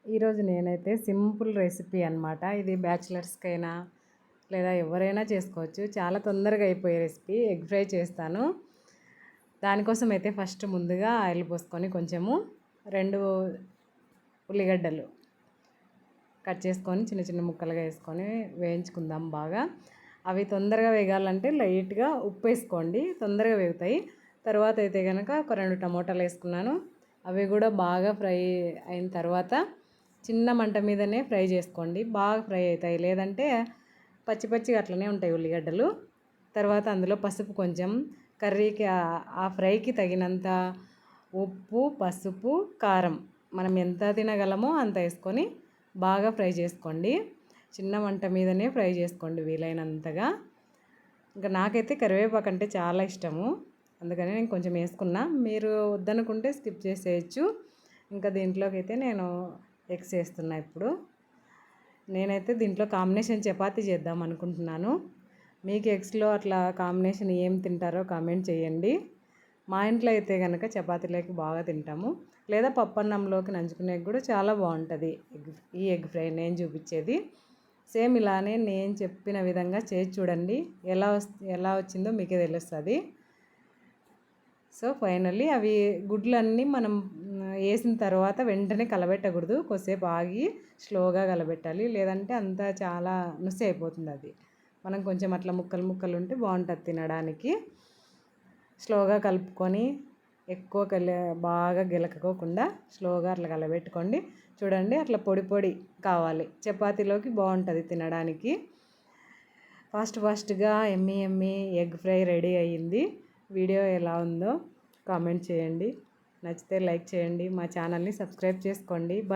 ఈరోజు నేనైతే simple recipe అనమాట. ఇది బ్యాచిలర్స్కైనా లేదా ఎవరైనా చేసుకోవచ్చు. చాలా తొందరగా అయిపోయే రెసిపీ. ఎగ్ ఫ్రై చేస్తాను. దానికోసం అయితే ఫస్ట్ ముందుగా ఆయిల్ పోసుకొని కొంచెము 2 ఉల్లిగడ్డలు కట్ చేసుకొని చిన్న చిన్న ముక్కలుగా వేసుకొని వేయించుకుందాం బాగా. అవి తొందరగా వేగాలంటే లైట్గా ఉప్పు వేసుకోండి, తొందరగా వేగుతాయి. తర్వాత అయితే కనుక ఒక 2 టమోటాలు వేసుకున్నాను. అవి కూడా బాగా ఫ్రై అయిన తర్వాత చిన్న మంట మీదనే ఫ్రై చేసుకోండి, బాగా ఫ్రై అవుతాయి. లేదంటే పచ్చి పచ్చిగా అట్లనే ఉంటాయి ఉల్లిగడ్డలు. తర్వాత అందులో పసుపు కొంచెం, కర్రీకి ఆ ఫ్రైకి తగినంత ఉప్పు, పసుపు, కారం మనం ఎంత తినగలమో అంత వేసుకొని బాగా ఫ్రై చేసుకోండి. చిన్న మంట మీదనే ఫ్రై చేసుకోండి వీలైనంతగా. ఇంకా నాకైతే కరివేపాకు అంటే చాలా ఇష్టము, అందుకని నేను కొంచెం వేసుకున్నా. మీరు వద్దనుకుంటే స్కిప్ చేసేయచ్చు. ఇంకా దీంట్లోకి అయితే నేను ఎగ్స్ వేస్తున్నా. ఇప్పుడు నేనైతే దీంట్లో కాంబినేషన్ చపాతీ చేద్దాం అనుకుంటున్నాను. మీకు ఎగ్స్లో అట్లా కాంబినేషన్ ఏం తింటారో కామెంట్ చేయండి. మా ఇంట్లో అయితే కనుక చపాతీలోకి బాగా తింటాము, లేదా పప్పన్నంలోకి నంచుకునే కూడా చాలా బాగుంటుంది ఈ ఎగ్ ఫ్రై నేను చూపించేది. సేమ్ ఇలానే నేను చెప్పిన విధంగా చేసి చూడండి, ఎలా వచ్చిందో మీకే తెలుస్తుంది. సో ఫైనల్లీ అవి గుడ్లన్నీ మనం వేసిన తర్వాత వెంటనే కలబెట్టకూడదు, కొద్దిసేపు ఆగి స్లోగా కలబెట్టాలి. లేదంటే అంతా చాలా నుసి అయిపోతుంది. అది మనం కొంచెం అట్లా ముక్కలు ముక్కలు ఉంటే బాగుంటుంది తినడానికి. స్లోగా కలుపుకొని ఎక్కువ బాగా గిలకకోకుండా స్లోగా అట్లా కలబెట్టుకోండి. చూడండి అట్లా పొడి పొడి కావాలి, చపాతీలోకి బాగుంటుంది తినడానికి. ఫాస్ట్గా ఎమ్మి ఎగ్ ఫ్రై రెడీ అయ్యింది. వీడియో ఎలా ఉందో కామెంట్ చేయండి. నచ్చితే లైక్ చేయండి, మా ఛానల్ని సబ్స్క్రైబ్ చేసుకోండి. బాయ్.